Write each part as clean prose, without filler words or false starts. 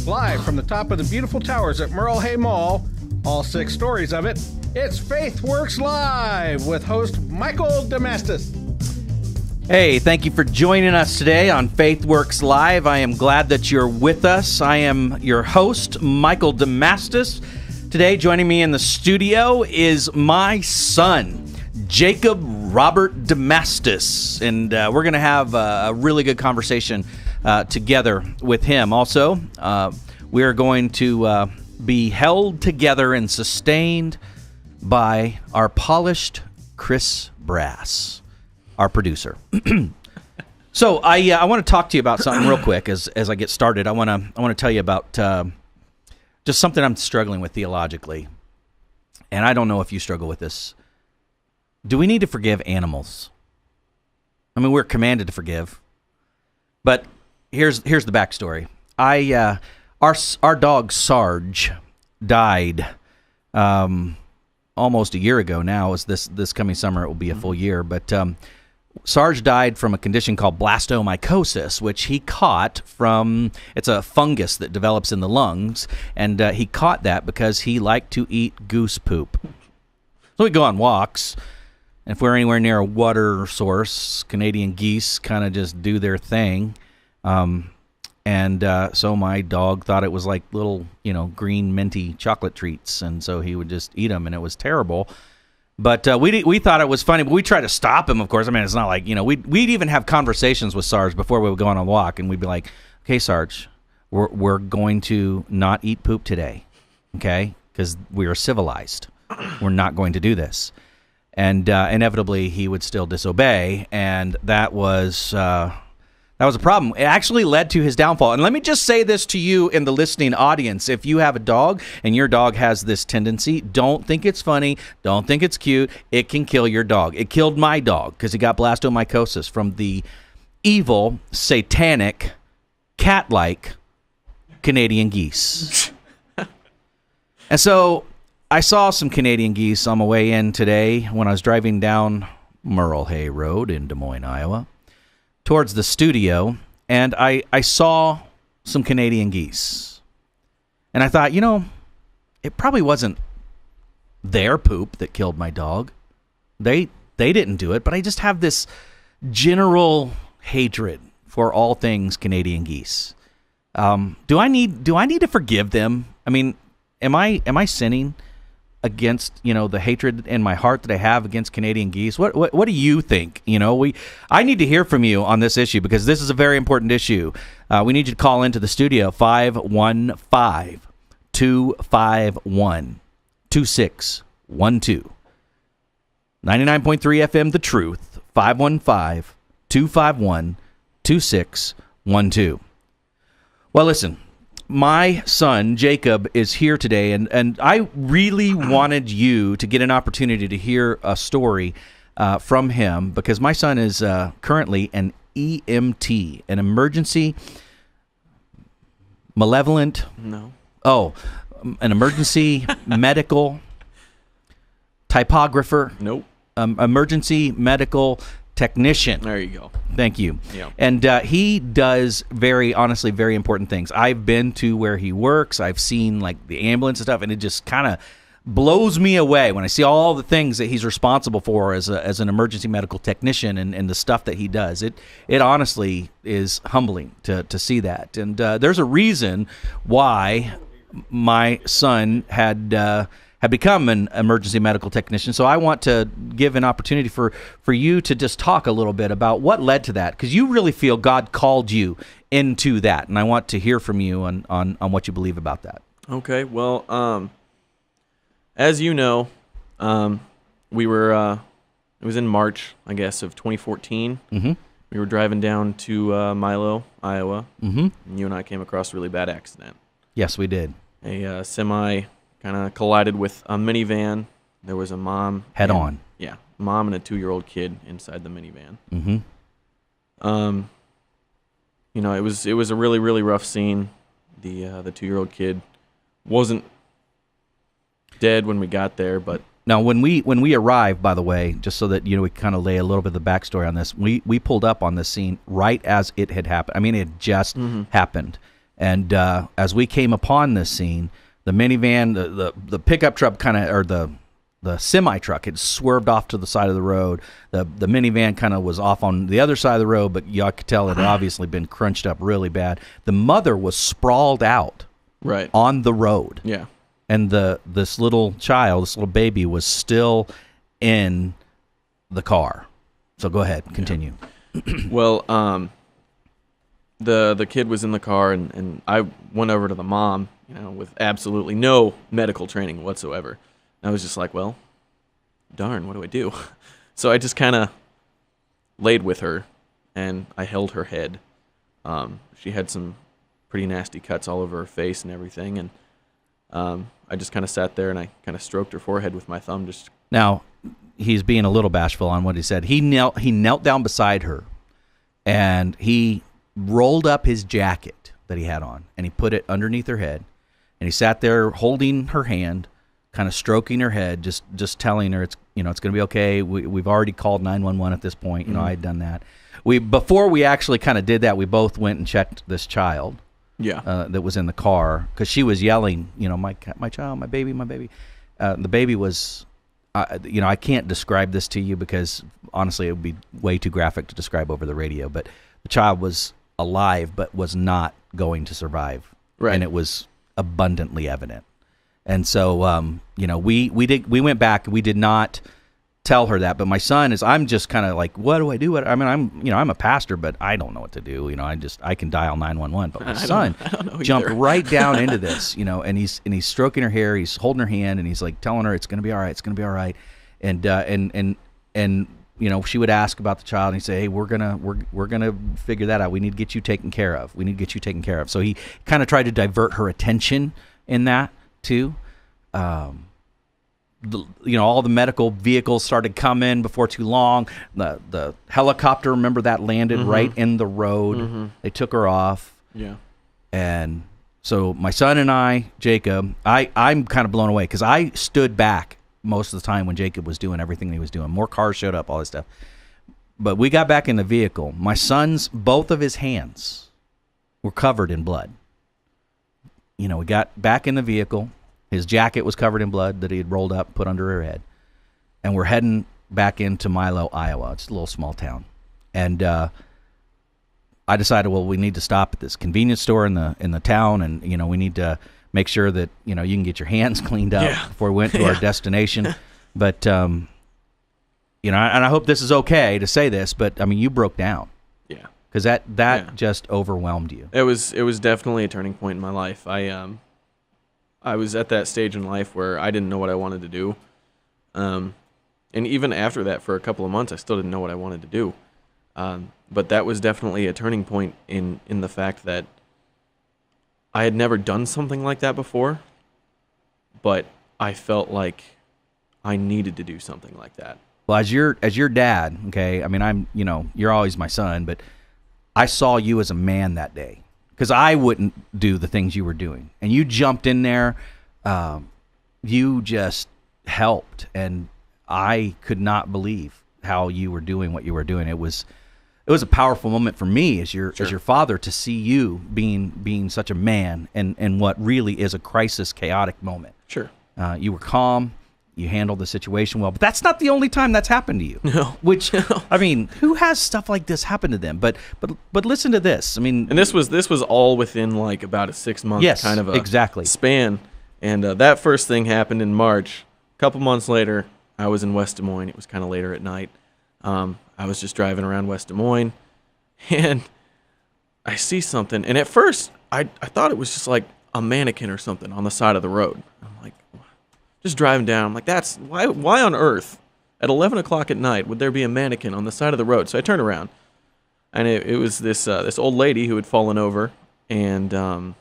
Live from the top of the beautiful towers at Merle Hay Mall, all 6 stories of it, it's Faith Works Live with host Michael Damastis. Hey, thank you for joining us today on Faith Works Live. I am glad that you're with us. I am your host, Michael Damastis. Today, joining me in the studio is my son, Jacob Robert Damastis, and we're going to have a really good conversation together with him. Also, we are going to be held together and sustained by our polished Chris Brass, our producer. So I want to talk to you about something real quick as I get started. I want to tell you about just something I'm struggling with theologically, and I don't know if you struggle with this. Do we need to forgive animals? I mean, we're commanded to forgive, but here's the backstory. Our dog Sarge died almost a year ago now. Is this coming summer it will be a full year, but Sarge died from a condition called blastomycosis, which he caught from, it's a fungus that develops in the lungs, and he caught that because he liked to eat goose poop. So we go on walks, and if we're anywhere near a water source, Canadian geese kind of just do their thing. So my dog thought it was like little, green minty chocolate treats, and so he would just eat them, and it was terrible. But we thought it was funny, but we tried to stop him, of course. I mean, it's not like, we'd even have conversations with Sarge before we would go on a walk, and we'd be like, okay, Sarge, we're going to not eat poop today, okay? Because we are civilized. We're not going to do this. And inevitably, he would still disobey, and that was a problem. It actually led to his downfall. And let me just say this to you in the listening audience. If you have a dog and your dog has this tendency, don't think it's funny. Don't think it's cute. It can kill your dog. It killed my dog because he got blastomycosis from the evil, satanic, cat-like Canadian geese. And so I saw some Canadian geese on my way in today when I was driving down Merle Hay Road in Des Moines, Iowa, towards the studio, and I saw some Canadian geese. And I thought, it probably wasn't their poop that killed my dog. They didn't do it, but I just have this general hatred for all things Canadian geese. Do I need to forgive them? I mean, am I sinning against the hatred in my heart that I have against Canadian geese? What do you think? I need to hear from you on this issue because this is a very important issue. We need you to call into the studio 515-251-2612. 99.3 FM The Truth, 515-251-2612. Well, listen. My son, Jacob, is here today, and I really wanted you to get an opportunity to hear a story from him because my son is currently an EMT, an emergency malevolent... No. Oh, an emergency medical typographer. Nope. Emergency medical technician. There you go. Thank you. Yeah. And he does very important things. I've been to where he works. I've seen the ambulance and stuff, and it just kind of blows me away when I see all the things that he's responsible for as an emergency medical technician and the stuff that he does. It honestly is humbling to see that. And there's a reason why my son had become an emergency medical technician. So I want to give an opportunity for you to just talk a little bit about what led to that, because you really feel God called you into that, and I want to hear from you on what you believe about that. Okay, well, as you know, we were, it was in March, I guess, of 2014. Mm-hmm. We were driving down to Milo, Iowa, Mm-hmm. and you and I came across a really bad accident. Yes, we did. A semi kind of collided with a minivan. There was a mom. Head on. Yeah, mom and a 2-year-old kid inside the minivan. Mm-hmm. It was a really, really rough scene. The 2-year-old kid wasn't dead when we got there, but Now, when we arrived, by the way, just so that we kind of lay a little bit of the backstory on this, we pulled up on this scene right as it had happened. I mean, it had just happened, and as we came upon this scene, the minivan, the pickup truck or the semi truck had swerved off to the side of the road. The minivan kind of was off on the other side of the road, but you could tell it had obviously been crunched up really bad. The mother was sprawled out on the road. Yeah. And this little child, this little baby, was still in the car. So go ahead, continue. Yeah. Well, the kid was in the car, and I went over to the mom, with absolutely no medical training whatsoever. I was just like, well, darn, what do I do? So I just kind of laid with her, and I held her head. She had some pretty nasty cuts all over her face and everything, and I just kind of sat there and I kind of stroked her forehead with my thumb. Now, he's being a little bashful on what he said. He knelt down beside her, and he rolled up his jacket that he had on, and he put it underneath her head, and he sat there holding her hand, kind of stroking her head, just telling her it's going to be okay. We've already called 911 at this point. I had done that. Before we actually kind of did that, we both went and checked this child. Yeah. That was in the car, because she was yelling, my child, my baby, my baby. The baby was, I can't describe this to you because honestly it would be way too graphic to describe over the radio. But the child was alive, but was not going to survive, and it was abundantly evident. And so, we went back. We did not tell her that, but my son I'm just kind of like, what do I do? I'm a pastor, but I don't know what to do. I can dial 911. But my son jumped right down into this, and he's stroking her hair, he's holding her hand, and he's like telling her it's going to be all right, it's going to be all right. And she would ask about the child, and he'd say, hey, we're gonna figure that out. We need to get you taken care of. So he kind of tried to divert her attention in that too. All the medical vehicles started coming before too long. The helicopter, remember, that landed right in the road. They took her off. Yeah. And so my son and I, Jacob, I'm kind of blown away because I stood back most of the time when Jacob was doing everything he was doing. More cars showed up, all this stuff. But we got back in the vehicle. My son's, both of his hands were covered in blood. We got back in the vehicle. His jacket was covered in blood that he had rolled up, put under her head. And we're heading back into Milo, Iowa. It's a little small town. And I decided, well, we need to stop at this convenience store in the town, and we need to make sure that you can get your hands cleaned up before we went to our destination. But and I hope this is okay to say this, but you broke down. Yeah. Because that just overwhelmed you. It was definitely a turning point in my life. I was at that stage in life where I didn't know what I wanted to do. And even after that, for a couple of months, I still didn't know what I wanted to do. But that was definitely a turning point in the fact that I had never done something like that before, but I felt like I needed to do something like that. Well, as your dad, okay, you're always my son, but I saw you as a man that day. Because I wouldn't do the things you were doing. And you jumped in there. You just helped. And I could not believe how you were doing what you were doing. It was a powerful moment for me as your father to see you being such a man in what really is a crisis, chaotic moment. Sure. You were calm. You handled the situation well, but that's not the only time that's happened to you. No. Who has stuff like this happen to them? But listen to this. And this was all within like about a 6 month kind of a span. And that first thing happened in March. A couple months later, I was in West Des Moines. It was kind of later at night. I was just driving around West Des Moines, and I see something. And at first, I thought it was just like a mannequin or something on the side of the road. I'm like, just driving down. I'm like, that's why on earth at 11 o'clock at night would there be a mannequin on the side of the road? So I turned around, and it was this old lady who had fallen over, and I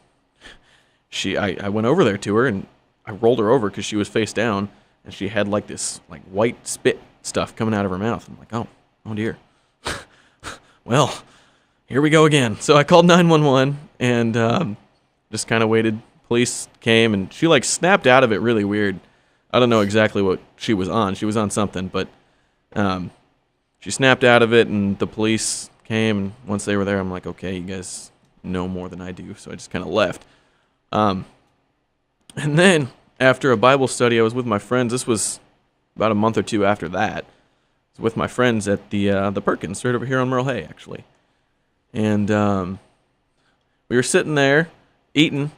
went over there to her, and I rolled her over because she was face down, and she had like this like white spit stuff coming out of her mouth. I'm like, oh dear. Well, here we go again. So I called 911 and just kind of waited. Police came, and she like snapped out of it really weird. I don't know exactly what she was on. She was on something, but she snapped out of it, and the police came. And once they were there, I'm like, okay, you guys know more than I do, so I just kind of left. And then after a Bible study, I was with my friends. This was about a month or two after that. I was with my friends at the Perkins, right over here on Merle Hay, actually. And we were sitting there eating.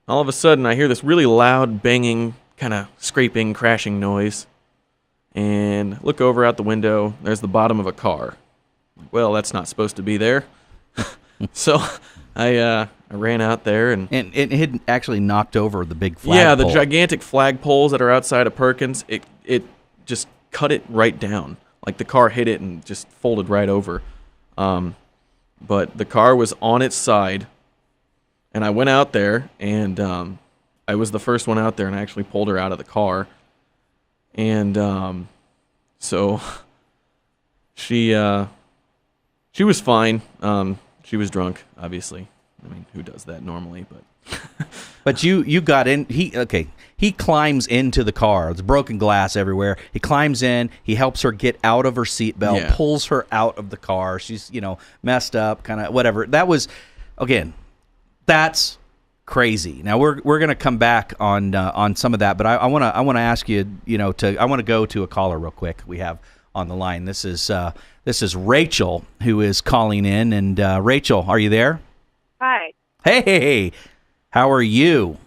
All of a sudden, I hear this really loud banging, kind of scraping, crashing noise. And look over out the window. There's the bottom of a car. Well, that's not supposed to be there. So I ran out there, and it had actually knocked over the big flag. Yeah, the pole. gigantic flag poles that are outside of Perkins. It just cut it right down. Like the car hit it and just folded right over. But the car was on its side, and I went out there, and I was the first one out there, and I actually pulled her out of the car. And so she was fine. She was drunk, obviously. I mean, who does that normally? But but you got in. He climbs into the car. There's broken glass everywhere. He climbs in. He helps her get out of her seatbelt. Pulls her out of the car. She's messed up, kind of whatever. That was, again, that's crazy. Now we're going to come back on some of that, but I want to ask you, I want to go to a caller real quick. We have on the line. This is Rachel who is calling in, and Rachel, are you there? Hi. Hey, how are you?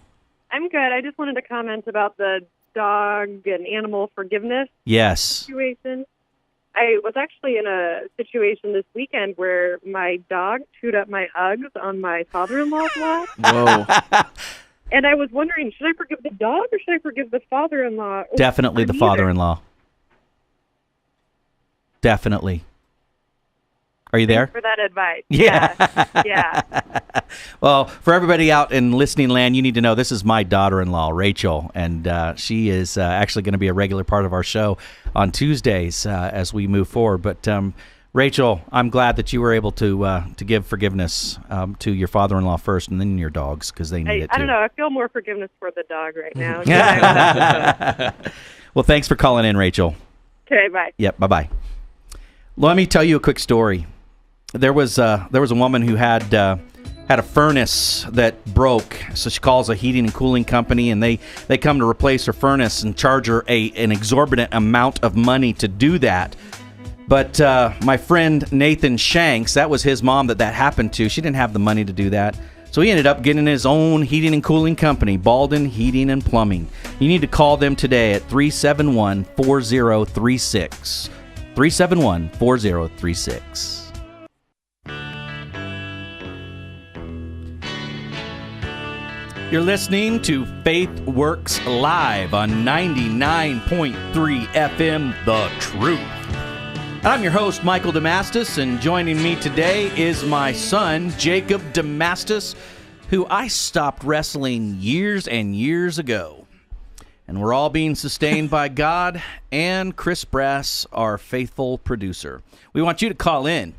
I'm good. I just wanted to comment about the dog and animal forgiveness situation. I was actually in a situation this weekend where my dog chewed up my Uggs on my father-in-law's lot. Whoa. And I was wondering, should I forgive the dog or should I forgive the father-in-law? Definitely the father-in-law. Definitely. Are you there? Thanks for that advice. Yeah. Well, for everybody out in listening land, you need to know this is my daughter-in-law, Rachel, and she is actually going to be a regular part of our show on Tuesdays as we move forward. But Rachel, I'm glad that you were able to give forgiveness to your father-in-law first, and then your dogs, because they need it too. I don't know. I feel more forgiveness for the dog right now. Well, thanks for calling in, Rachel. Okay, bye. Yep, bye-bye. Let me tell you a quick story. There was a woman who had a furnace that broke, so she calls a heating and cooling company, and they come to replace her furnace and charge her an exorbitant amount of money to do that. But my friend Nathan Shanks, that was his mom that happened to. She didn't have the money to do that. So he ended up getting his own heating and cooling company, Baldwin Heating and Plumbing. You need to call them today at 371-4036. 371-4036. You're listening to Faith Works Live on 99.3 FM, The Truth. I'm your host, Michael Damastis, and joining me today is my son, Jacob Damastis, who I stopped wrestling years and years ago. And we're all being sustained by God and Chris Brass, our faithful producer. We want you to call in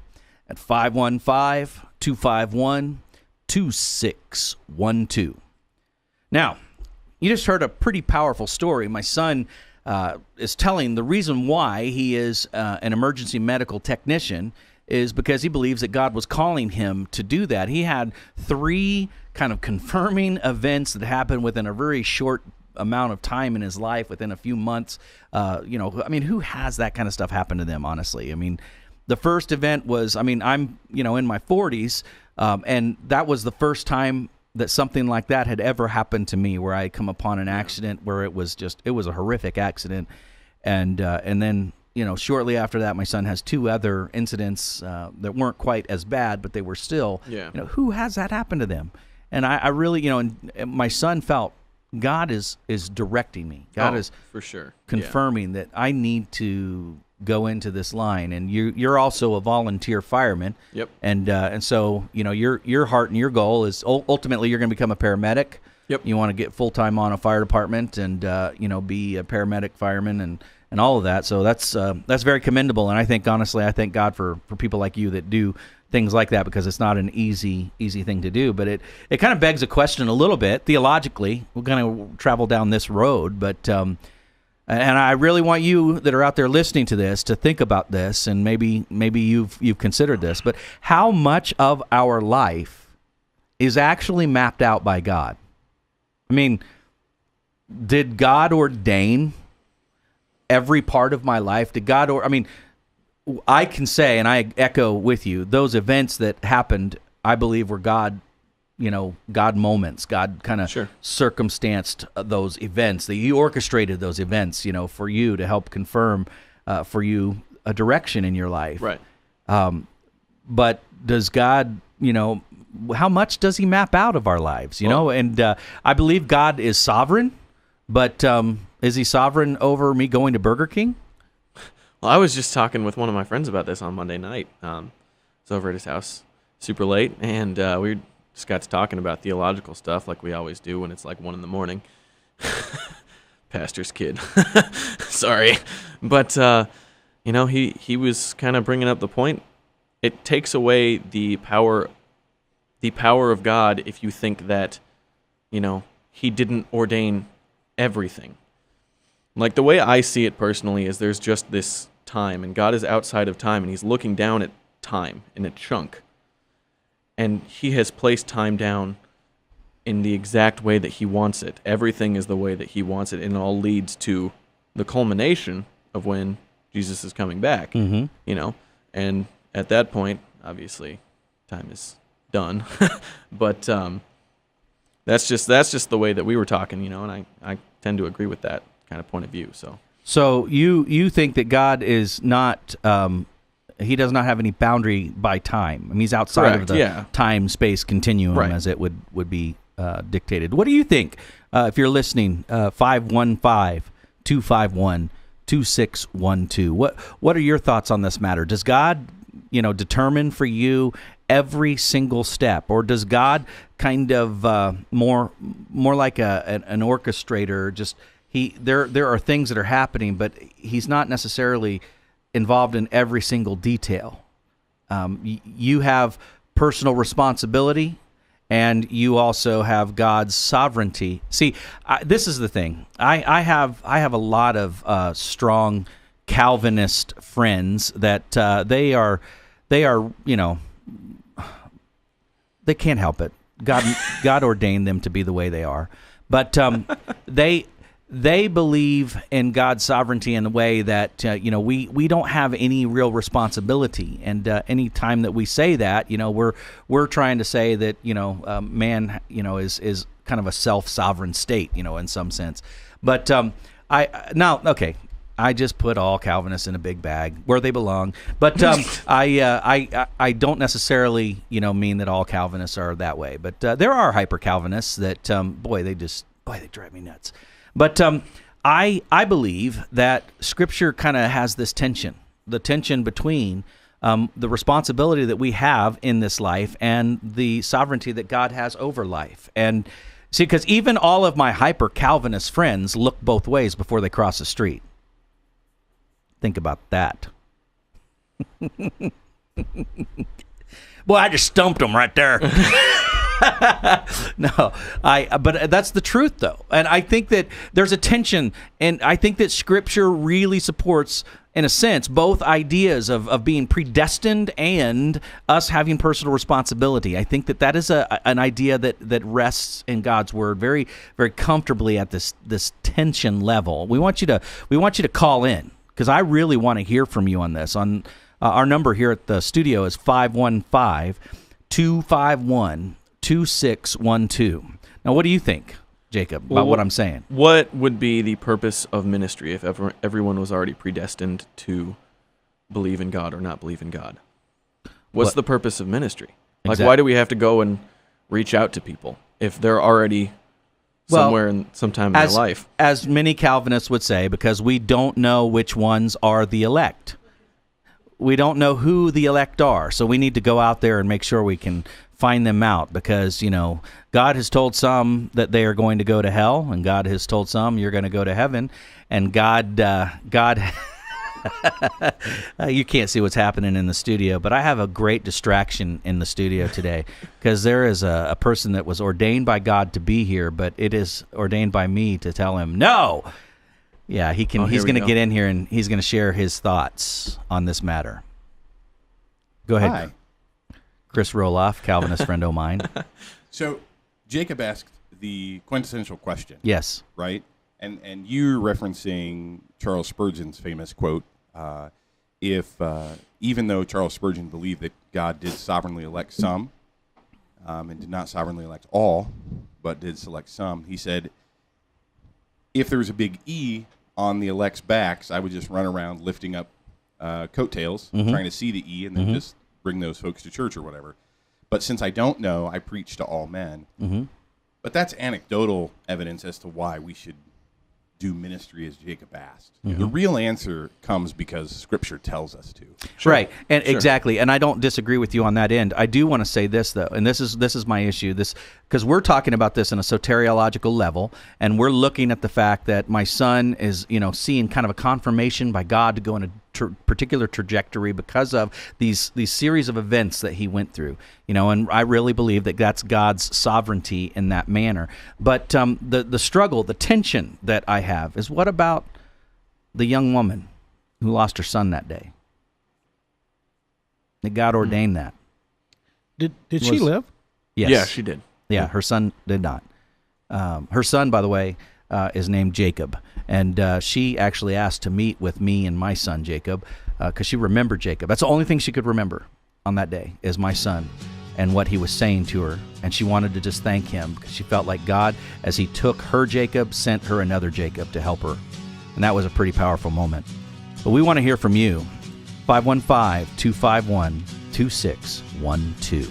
at 515-251-2612. Now, you just heard a pretty powerful story. My son is telling the reason why he is an emergency medical technician is because he believes that God was calling him to do that. He had 3 kind of confirming events that happened within a very short amount of time in his life, within a few months. Who has that kind of stuff happen to them, honestly? I mean, the first event was, I'm, in my 40s, and that was the first time that something like that had ever happened to me, where I had come upon an accident where it was a horrific accident. And then, shortly after that, my son has 2 other incidents that weren't quite as bad, but they were still, who has that happen to them? And I really, and my son felt God is directing me. God is for sure confirming that I need to go into this line. And you're also a volunteer fireman. Yep. And so your heart and your goal is ultimately you're going to become a paramedic. Yep. You want to get full time on a fire department and be a paramedic fireman and all of that. So that's very commendable. And I think honestly, I thank God for people like you that do things like that, because it's not an easy thing to do. But it kind of begs a question a little bit theologically. We're going to travel down this road, but and I really want you that are out there listening to this to think about this, and maybe you've considered this. But how much of our life is actually mapped out by God? I mean, did God ordain every part of my life? Did God I can say, and I echo with you, those events that happened, I believe were God moments. God kind of circumstanced those events. That He orchestrated those events, for you to help confirm for you a direction in your life. Right. But does God, how much does He map out of our lives? And I believe God is sovereign, but is He sovereign over me going to Burger King? Well, I was just talking with one of my friends about this on Monday night. I was over at his house super late, and we just got to talking about theological stuff like we always do when it's like 1 a.m. Pastor's kid. Sorry. But, he was kind of bringing up the point. It takes away the power of God if you think that, He didn't ordain everything. Like, the way I see it personally is there's just this time, and God is outside of time, and He's looking down at time in a chunk. And He has placed time down in the exact way that He wants it. Everything is the way that He wants it, and it all leads to the culmination of when Jesus is coming back. Mm-hmm. And at that point, obviously, time is done. But that's just the way that we were talking, and I tend to agree with that kind of point of view. So you think that God is not He does not have any boundary by time. I mean, He's outside of the time-space continuum, as it would be dictated. What do you think? If you're listening, 515-251-2612. What are your thoughts on this matter? Does God, determine for you every single step, or does God kind of more like an orchestrator? Just there are things that are happening, but He's not necessarily involved in every single detail. You have personal responsibility, and you also have God's sovereignty. See, this is the thing. I have a lot of strong Calvinist friends that they are they can't help it. God ordained them to be the way they are, but they believe in God's sovereignty in the way that we don't have any real responsibility, and any time that we say that, we're trying to say that man is kind of a self-sovereign state, in some sense. But I just put all Calvinists in a big bag where they belong. But I don't necessarily mean that all Calvinists are that way. But there are hyper Calvinists that they drive me nuts. But I believe that Scripture kind of has this tension, the tension between the responsibility that we have in this life and the sovereignty that God has over life. And see, because even all of my hyper Calvinist friends look both ways before they cross the street. Think about that. Boy, I just stumped them right there. No, but that's the truth, though. And I think that there's a tension, and I think that Scripture really supports, in a sense, both ideas of being predestined and us having personal responsibility. I think that is an idea that rests in God's Word very, very comfortably at this tension level. We want you to call in, because I really want to hear from you on this. On our number here at the studio is 515-251-2612. Now, what do you think, Jacob, about what I'm saying? What would be the purpose of ministry if everyone was already predestined to believe in God or not believe in God? What's the purpose of ministry? Like, why do we have to go and reach out to people if they're already somewhere in sometime in their life? As many Calvinists would say, because we don't know which ones are the elect. We don't know who the elect are, so we need to go out there and make sure we can find them out, because God has told some that they are going to go to hell, and God has told some you're going to go to heaven, and God You can't see what's happening in the studio, but I have a great distraction in the studio today because there is a person that was ordained by God to be here, but it is ordained by me to tell him no. Yeah, he's going to get in here and he's going to share his thoughts on this matter. Go ahead. Hi. Chris Roloff, Calvinist friend of mine. So Jacob asked the quintessential question. Yes. Right? And you're referencing Charles Spurgeon's famous quote, even though Charles Spurgeon believed that God did sovereignly elect some and did not sovereignly elect all, but did select some, he said, if there was a big E on the elect's backs, I would just run around lifting up coattails, trying to see the E, and then just bring those folks to church or whatever. But since I don't know, I preach to all men. But that's anecdotal evidence as to why we should do ministry as Jacob asked. The real answer comes because Scripture tells us to. Right, and exactly. And I don't disagree with you on that end. I do want to say this though, and this is my issue. This because we're talking about this on a soteriological level, and we're looking at the fact that my son is, seeing kind of a confirmation by God to go in a particular trajectory because of these series of events that he went through. And I really believe that that's God's sovereignty in that manner. But the struggle, the tension that I have is, what about the young woman who lost her son that day? That God ordained that. Did she live? Yes. Yeah, she did. Yeah, her son did not. Her son, by the way, is named Jacob. And she actually asked to meet with me and my son, Jacob, because she remembered Jacob. That's the only thing she could remember on that day, is my son and what he was saying to her. And she wanted to just thank him because she felt like God, as he took her Jacob, sent her another Jacob to help her. And that was a pretty powerful moment. But we want to hear from you. 515-251-2612.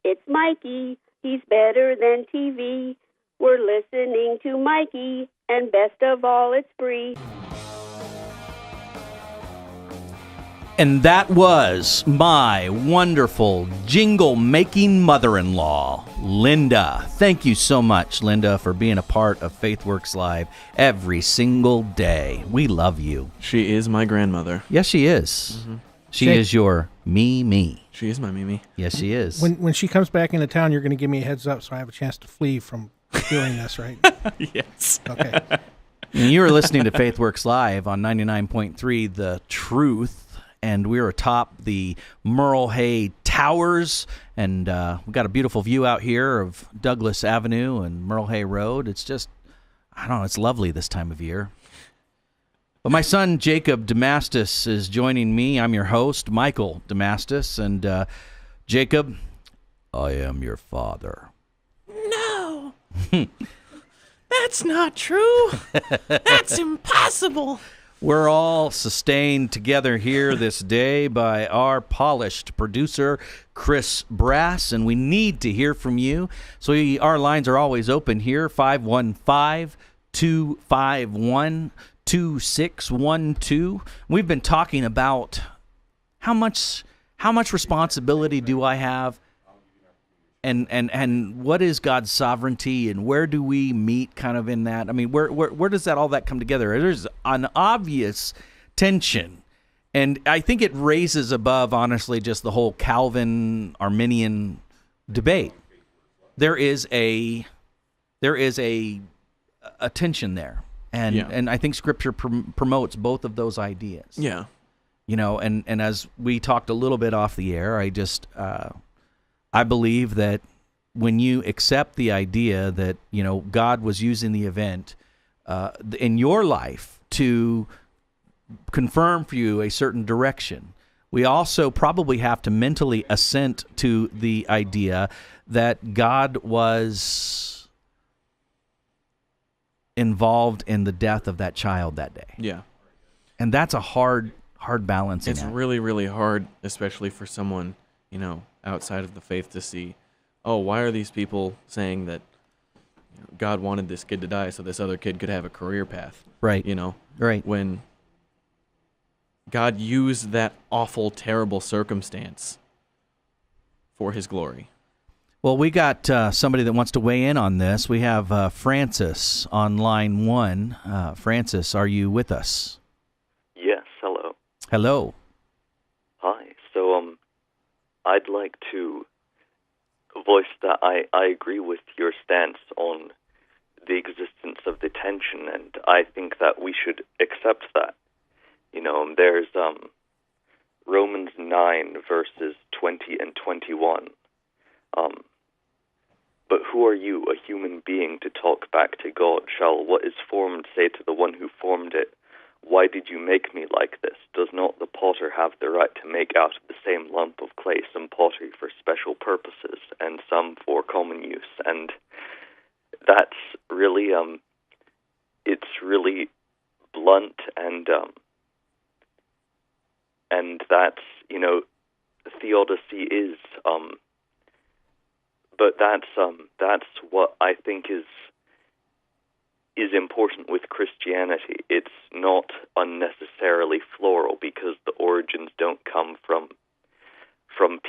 It's Mikey, he's better than TV. We're listening to Mikey, and best of all, it's free. And that was my wonderful jingle-making mother-in-law, Linda. Thank you so much, Linda, for being a part of FaithWorks Live every single day. We love you. She is my grandmother. Yes, she is. She is your me. She is my Mimi. Yes, she is. When she comes back into town, you're going to give me a heads up so I have a chance to flee from doing this, right? Yes. Okay. And you are listening to FaithWorks Live on 99.3 The Truth, and we're atop the Merle Hay Towers, and we've got a beautiful view out here of Douglas Avenue and Merle Hay Road. It's just, I don't know, it's lovely this time of year. But my son, Jacob Damastis, is joining me. I'm your host, Michael Damastis. And Jacob, I am your father. No. That's not true. That's impossible. We're all sustained together here this day by our polished producer, Chris Brass, and we need to hear from you. So our lines are always open here, 515-251-2612. We've been talking about how much responsibility do I have, and what is God's sovereignty, and where do we meet kind of in that? I mean, where does all that come together? There's an obvious tension, and I think it raises above, honestly, just the whole Calvin Arminian debate. There is a tension there. And I think Scripture promotes both of those ideas. Yeah. And as we talked a little bit off the air, I believe that when you accept the idea that, God was using the event in your life to confirm for you a certain direction, we also probably have to mentally assent to the idea that God was involved in the death of that child that day. Yeah. And that's a hard balancing It's act. really, really hard, especially for someone, outside of the faith to see, why are these people saying that God wanted this kid to die so this other kid could have a career path? Right. Right. When God used that awful, terrible circumstance for his glory. Well, we got somebody that wants to weigh in on this. We have Francis on line 1. Francis, are you with us? Yes, hello. Hello. Hi. So, I'd like to voice that I agree with your stance on the existence of the tension, and I think that we should accept that. You know, there's Romans 9, verses 20 and 21. But who are you, a human being, to talk back to God? Shall what is formed say to the one who formed it, why did you make me like this? Does not the potter have the right to make out of the same lump of clay some pottery for special purposes and some for common use? And that's really, it's really blunt, and that's, you know, theodicy is, but that's what I think is important with Christianity. It's not unnecessarily floral because the origins don't come from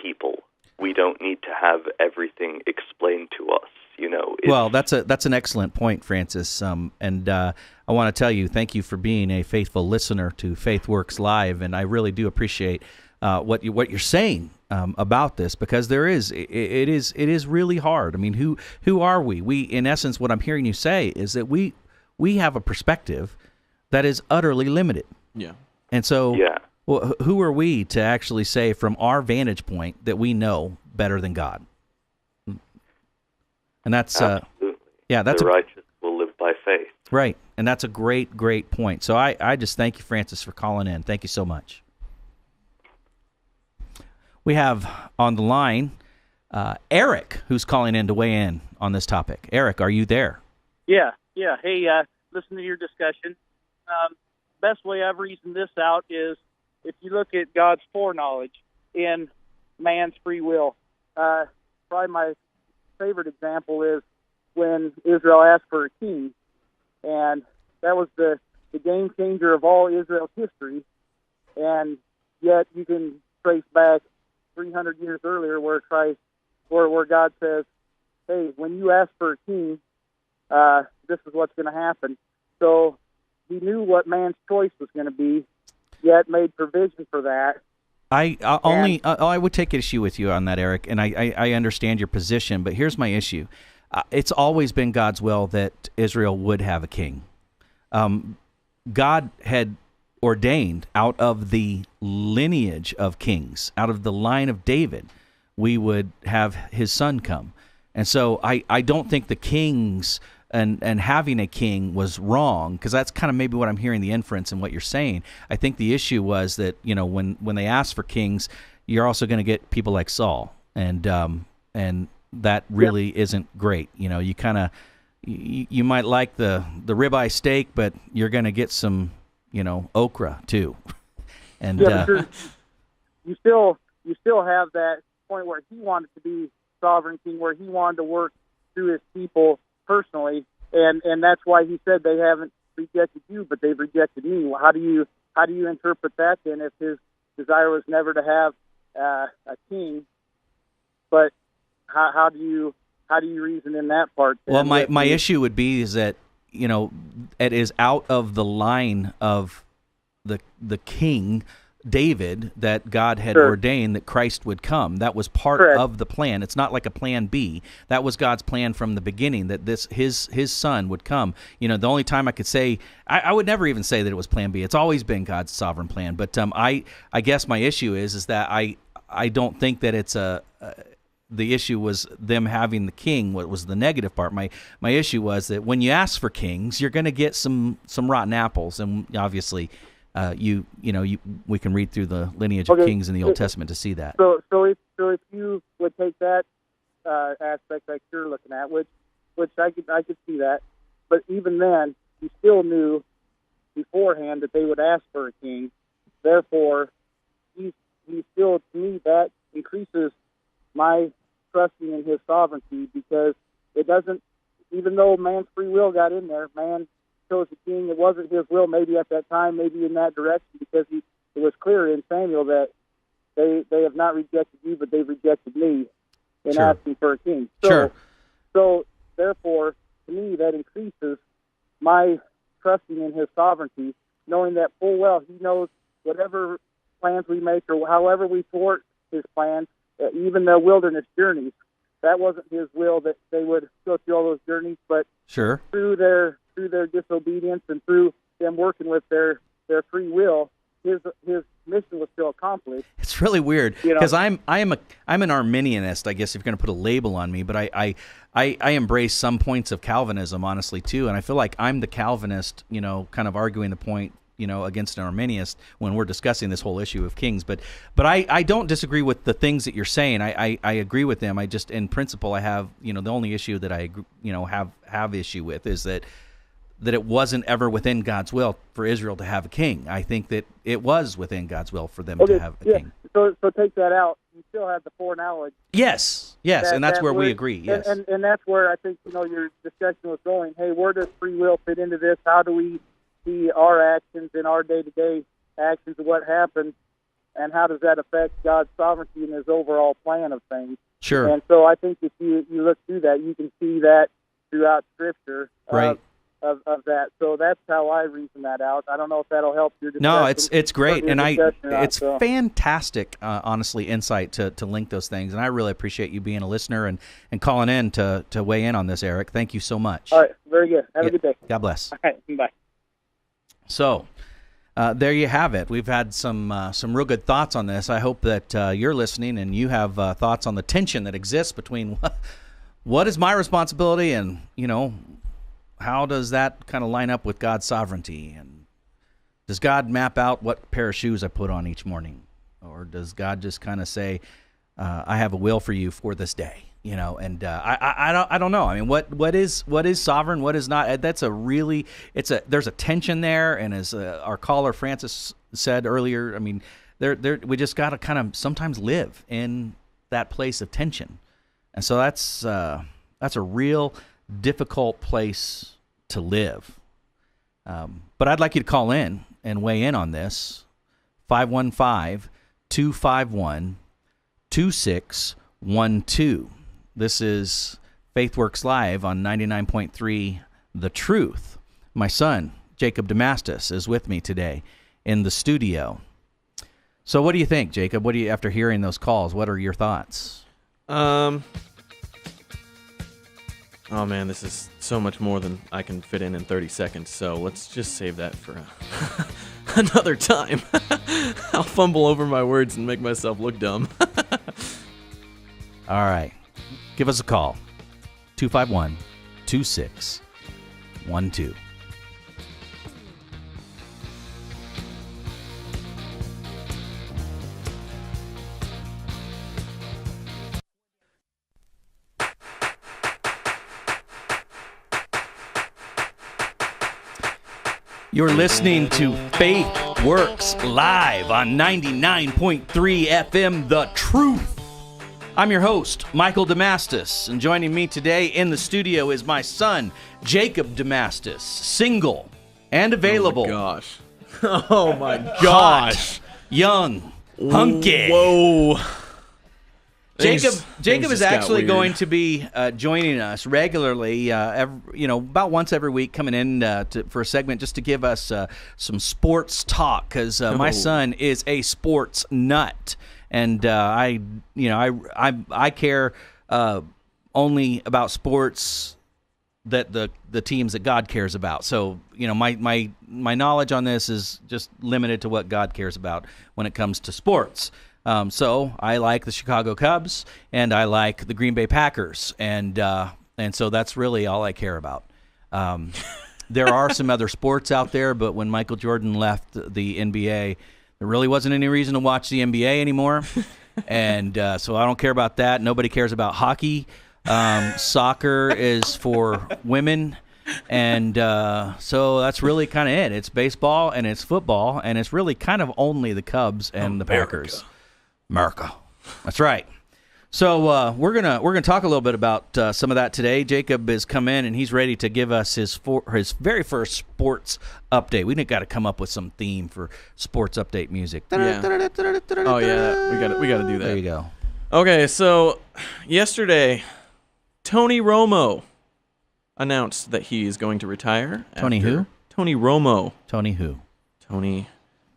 people. We don't need to have everything explained to us, you know. Well, that's an excellent point, Francis. And I want to tell you, thank you for being a faithful listener to Faith Works Live, and I really do appreciate what you're saying about this, because it is really hard. I mean, who are we? We, in essence, what I'm hearing you say is that we have a perspective that is utterly limited. Yeah. And so, yeah. Well, who are we to actually say from our vantage point that we know better than God? And that's absolutely. That's the righteous will live by faith. Right, and that's a great point. So I just thank you, Francis, for calling in. Thank you so much. We have on the line Eric, who's calling in to weigh in on this topic. Eric, are you there? Yeah. Hey, listen to your discussion. Best way I've reasoned this out is if you look at God's foreknowledge in man's free will. Probably my favorite example is when Israel asked for a king, and that was the game changer of all Israel's history, and yet you can trace back 300 years earlier where God says, hey, when you ask for a king, this is what's going to happen. So he knew what man's choice was going to be, yet made provision for that. I would take issue with you on that, Eric, and I understand your position, but here's my issue. It's always been God's will that Israel would have a king. God had ordained out of the lineage of kings, out of the line of David, we would have his son come. And so I don't think the kings and having a king was wrong, because that's kind of maybe what I'm hearing the inference in what you're saying. I think the issue was that, you know, when they asked for kings, you're also going to get people like Saul, and that really isn't great. You know, you kind of you might like the ribeye steak, but you're going to get some, you know, okra too. And you still have that point where he wanted to be sovereign king, where he wanted to work through his people personally, and that's why he said they haven't rejected you, but they've rejected me. Well, how do you interpret that then, if his desire was never to have a king? But how do you reason in that part? Well, my issue would be is that, you know, it is out of the line of the king David that God had ordained that Christ would come. That was part of the plan. It's not like a plan B. That was God's plan from the beginning, that his son would come. You know, the only time I could say, I would never even say that it was plan B. It's always been God's sovereign plan. But I guess my issue is that I don't think that it's the issue was them having the king. What was the negative part? My issue was that when you ask for kings, you're going to get some rotten apples, and obviously we can read through the lineage of kings in the Old Testament to see that. So if you would take that aspect that you're looking at, which I could see that, but even then, you still knew beforehand that they would ask for a king. Therefore, he still, to me, that increases my trusting in his sovereignty, because it doesn't, even though man's free will got in there, man chose a king. It wasn't his will maybe at that time, maybe in that direction, because it was clear in Samuel that they have not rejected you, but they've rejected me in asking for a king. So therefore, to me, that increases my trusting in his sovereignty, knowing that full well he knows whatever plans we make or however we thwart his plans, even the wilderness journeys, that wasn't his will that they would go through all those journeys, but through their disobedience and through them working with their free will, his mission was still accomplished. It's really weird because I'm an Arminianist, I guess, if you're going to put a label on me, but I embrace some points of Calvinism, honestly, too, and I feel like I'm the Calvinist, kind of arguing the point, against an Arminianist when we're discussing this whole issue of kings. But I don't disagree with the things that you're saying. I agree with them. I just, in principle, I have, the only issue that I, have issue with is that it wasn't ever within God's will for Israel to have a king. I think that it was within God's will for them to have a king. So take that out. You still have the foreknowledge. Yes, and that's where we agree. Yes, and that's where I think your discussion was going. Hey, where does free will fit into this? How do we see our actions in our day-to-day actions of what happens, and how does that affect God's sovereignty and His overall plan of things? Sure. And so I think if you look through that, you can see that throughout Scripture. Right. Of that, so that's how I reason that out. I don't know if that'll help your discussion. No, it's great, and it's fantastic, honestly, insight to link those things, and I really appreciate you being a listener and calling in to weigh in on this, Eric. Thank you so much. All right, very good. Have a good day. God bless. All right, bye. So, there you have it. We've had some real good thoughts on this. I hope that you're listening and you have thoughts on the tension that exists between what is my responsibility and how does that kind of line up with God's sovereignty? And does God map out what pair of shoes I put on each morning? Or does God just kind of say, I have a will for you for this day? And I don't know. I mean, what is sovereign? What is not? That's there's a tension there. And as our caller Francis said earlier, I mean, we just got to kind of sometimes live in that place of tension. And so that's a real difficult place to live. But I'd like you to call in and weigh in on this. 515-251-2612. This is FaithWorks Live on 99.3 The Truth. My son, Jacob Damastis, is with me today in the studio. So what do you think, Jacob? What do you, after hearing those calls, what are your thoughts? Oh, man, this is so much more than I can fit in 30 seconds, so let's just save that for another time. I'll fumble over my words and make myself look dumb. All right. Give us a call. 251-2612. You're listening to Faith Works Live on 99.3 FM, The Truth. I'm your host, Michael Damastis, and joining me today in the studio is my son, Jacob Damastis, single and available. Oh, my gosh. Oh, my gosh. Hot, young, hunky. Whoa. Jacob is actually going to be joining us regularly, about once every week, coming in for a segment just to give us some sports talk, because my son is a sports nut, and I care only about sports that the teams that God cares about. So my knowledge on this is just limited to what God cares about when it comes to sports. So I like the Chicago Cubs and I like the Green Bay Packers, and so that's really all I care about. There are some other sports out there, but when Michael Jordan left the NBA, there really wasn't any reason to watch the NBA anymore, and so I don't care about that. Nobody cares about hockey. Soccer is for women. And so that's really kind of it. It's baseball and it's football, and it's really kind of only the Cubs and the Packers. America. That's right. So we're gonna talk a little bit about some of that today. Jacob has come in and he's ready to give us his very first sports update. We got to come up with some theme for sports update music. Yeah. Oh yeah, we got to do that. There you go. Okay, so yesterday, Tony Romo announced that he is going to retire. Tony who? Tony Romo. Tony who? Tony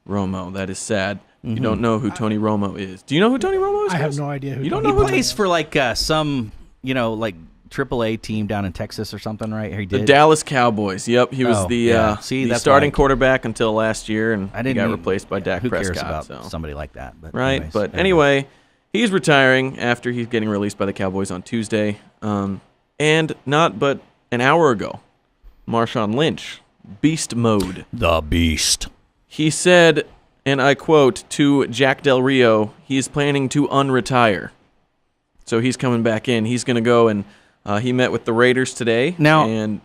Romo. That is sad. Mm-hmm. You don't know who Tony Romo is. Do you know who Tony Romo is? I have no idea who. You don't know who he plays for like some, like AAA team down in Texas or something, right? He did. The Dallas Cowboys. Yep, he was the starting quarterback until last year, and he got replaced by Dak Prescott. Who cares about somebody like that? But right, but anyway, he's retiring after he's getting released by the Cowboys on Tuesday. And not but an hour ago, Marshawn Lynch, beast mode. The Beast. He said, and I quote, to Jack Del Rio, he's planning to unretire. So he's coming back in. He's going to go and he met with the Raiders today. Now, and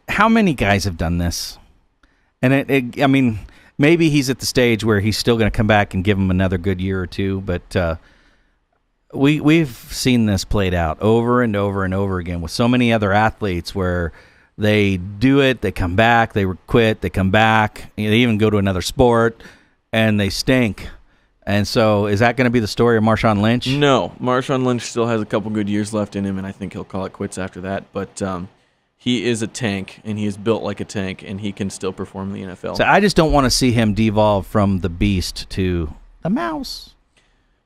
how many guys have done this? And I mean, maybe he's at the stage where he's still going to come back and give him another good year or two, but we've seen this played out over and over and over again with so many other athletes where they do it, they come back, they quit, they come back, they even go to another sport, and they stink. And so is that going to be the story of Marshawn Lynch? No. Marshawn Lynch still has a couple good years left in him, and I think he'll call it quits after that. But he is a tank, and he is built like a tank, and he can still perform in the NFL. So I just don't want to see him devolve from the beast to the mouse.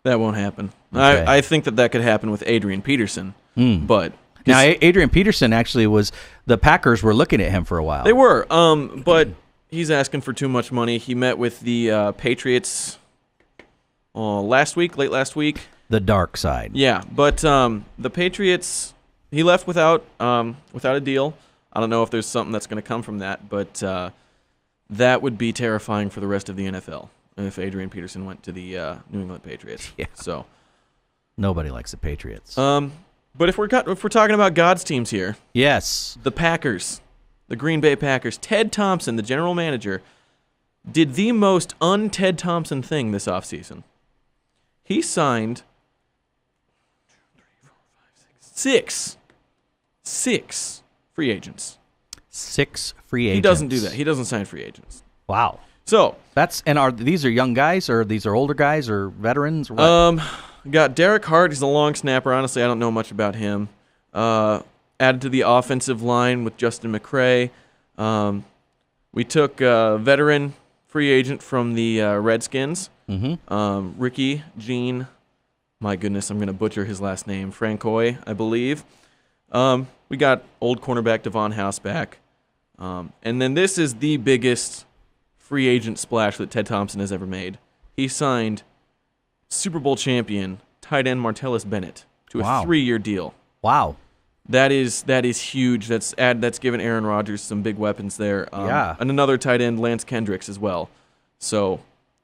That won't happen. Okay. I think that could happen with Adrian Peterson. But now Adrian Peterson actually the Packers were looking at him for a while. They were, but he's asking for too much money. He met with the Patriots late last week. The dark side. Yeah, but the Patriots, he left without a deal. I don't know if there's something that's going to come from that, but that would be terrifying for the rest of the NFL if Adrian Peterson went to the New England Patriots. Yeah. So nobody likes the Patriots. But if we're talking about God's teams here, yes, the Packers, the Green Bay Packers, Ted Thompson, the general manager, did the most un-Ted Thompson thing this offseason. He signed 6 free agents. 6 free agents. He doesn't do that. He doesn't sign free agents. Wow. So these are young guys, or these are older guys, or veterans? Or what? Got Derek Hart. He's a long snapper. Honestly, I don't know much about him. Added to the offensive line with Justin McCray. We took a veteran free agent from the Redskins. Mm-hmm. Ricky Jean. My goodness, I'm going to butcher his last name. Francois, I believe. We got old cornerback Devon House back. And then this is the biggest free agent splash that Ted Thompson has ever made. He signed Super Bowl champion tight end Martellus Bennett to a 3-year deal. Wow. That is huge. That's given Aaron Rodgers some big weapons there. Yeah. And another tight end, Lance Kendricks, as well. So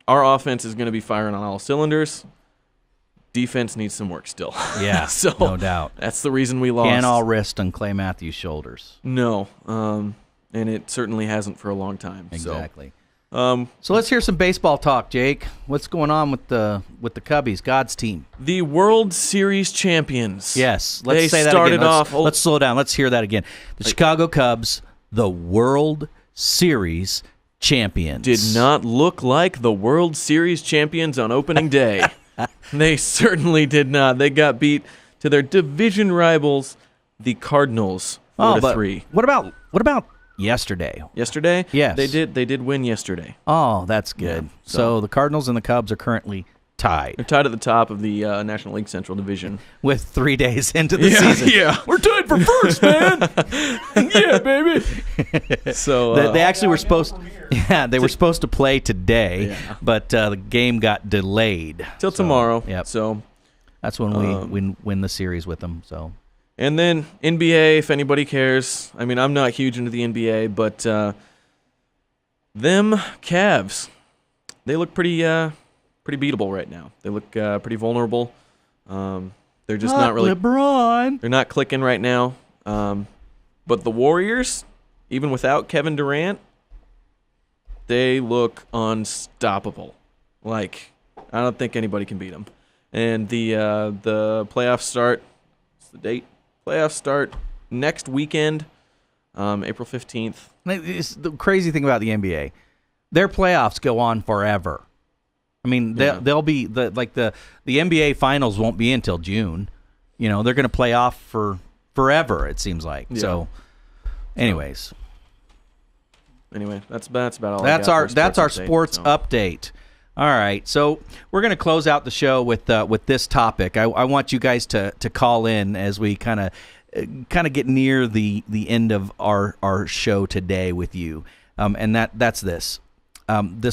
our offense is going to be firing on all cylinders. Defense needs some work still. Yeah, so no doubt. That's the reason we lost. Can't all rest on Clay Matthews' shoulders. No, and it certainly hasn't for a long time. Exactly. So let's hear some baseball talk, Jake. What's going on with the Cubbies, God's team? The World Series champions. Yes, let's say that again. Let's slow down. Let's hear that again. The Chicago Cubs, the World Series champions. Did not look like the World Series champions on opening day. They certainly did not. They got beat to their division rivals, the Cardinals, 4-3. What about yesterday? Yesterday? Yes. They did win yesterday. Oh, that's good. Yeah, so the Cardinals and the Cubs are currently tied. They're tied at the top of the National League Central Division. With 3 days into the season. Yeah. We're tied for first, man. Yeah, baby. So they actually were supposed they were supposed to play today, but the game got delayed. Till tomorrow. Yep. So that's when we win the series with them. So. And then NBA, if anybody cares. I mean, I'm not huge into the NBA, but them Cavs, they look pretty beatable right now. They look pretty vulnerable. They're just not really LeBron. They're not clicking right now. But the Warriors, even without Kevin Durant, they look unstoppable. Like, I don't think anybody can beat them. And the playoffs start. What's the date? Playoffs start next weekend, April 15th. It's the crazy thing about the NBA. Their playoffs go on forever. I mean, they'll be the NBA finals won't be until June. You know, they're going to play off for forever. It seems like. Yeah. So, anyways. Anyway, that's about all. That's our sports update. All right, so we're going to close out the show with this topic. I want you guys to call in as we kind of get near the end of our show today with you, and that's this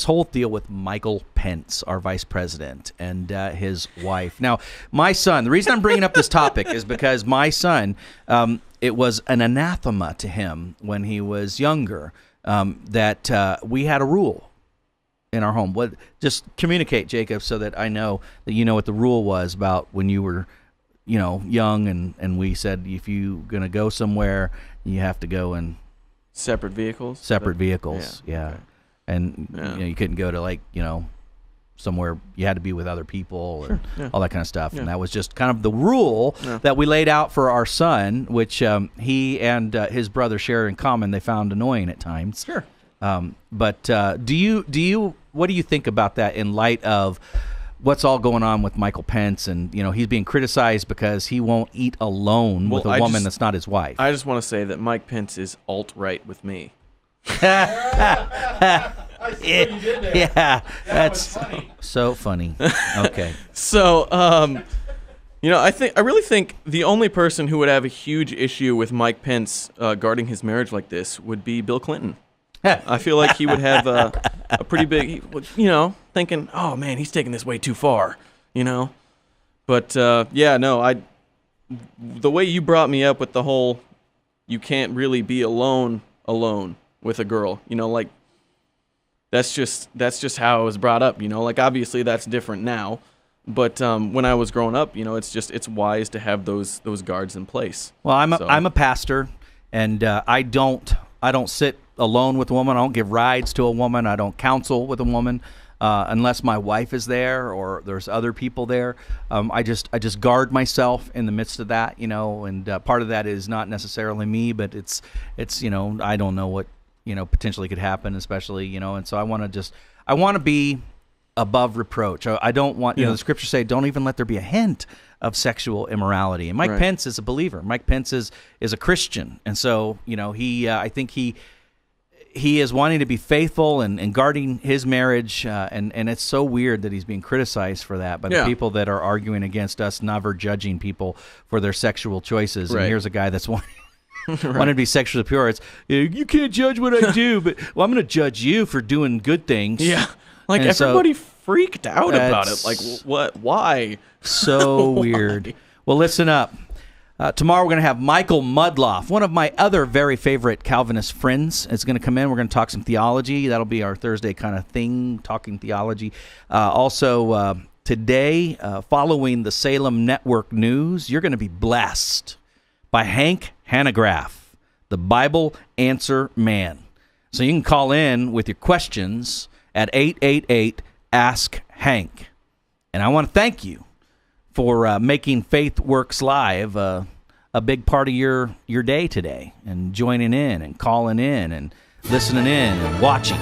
whole deal with Michael Pence, our vice president, and his wife. Now, my son. The reason I'm bringing up this topic is because my son. It was an anathema to him when he was younger that we had a rule in our home. Just communicate, Jacob, so that I know that you know what the rule was about when you were, young, and we said if you're gonna go somewhere, you have to go in separate vehicles. Yeah. Okay. And you couldn't go to somewhere you had to be with other people and all that kind of stuff. Yeah. And that was just kind of the rule that we laid out for our son, which he and his brother share in common. They found annoying at times. Sure. But what do you think about that in light of what's all going on with Michael Pence, and he's being criticized because he won't eat alone with a woman that's not his wife? I just want to say that Mike Pence is alt-right with me. Yeah, that's so funny. Okay. So, I really think the only person who would have a huge issue with Mike Pence guarding his marriage like this would be Bill Clinton. I feel like he would have a pretty big, thinking, oh man, he's taking this way too far, But the way you brought me up with the whole, you can't really be alone with a girl, that's just how I was brought up, obviously that's different now, but when I was growing up, it's wise to have those guards in place. Well, I'm a pastor, and I don't sit alone with a woman. I don't give rides to a woman. I don't counsel with a woman unless my wife is there or there's other people there. I just guard myself in the midst of that, and part of that is not necessarily me, but it's I don't know what potentially could happen, especially and so I want to be above reproach. I don't want the scriptures say don't even let there be a hint of sexual immorality. And Mike Pence is a believer. Mike Pence is a Christian, and so I think he is wanting to be faithful and guarding his marriage, and it's so weird that he's being criticized for that by the people that are arguing against us never judging people for their sexual choices. And here's a guy that's wanting to be sexually pure. It's you can't judge what I do, but I'm going to judge you for doing good things. Yeah, and everybody freaked out about it. Like what? Why? So weird. Well, listen up. Tomorrow we're going to have Michael Mudloff, one of my other very favorite Calvinist friends, is going to come in. We're going to talk some theology. That'll be our Thursday kind of thing, talking theology. Also, today, following the Salem Network News, you're going to be blessed by Hank Hanegraaff, the Bible Answer Man. So you can call in with your questions at 888-ASK-HANK. And I want to thank you for making Faith Works Live a big part of your day today, and joining in and calling in and listening in and watching.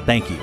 Thank you.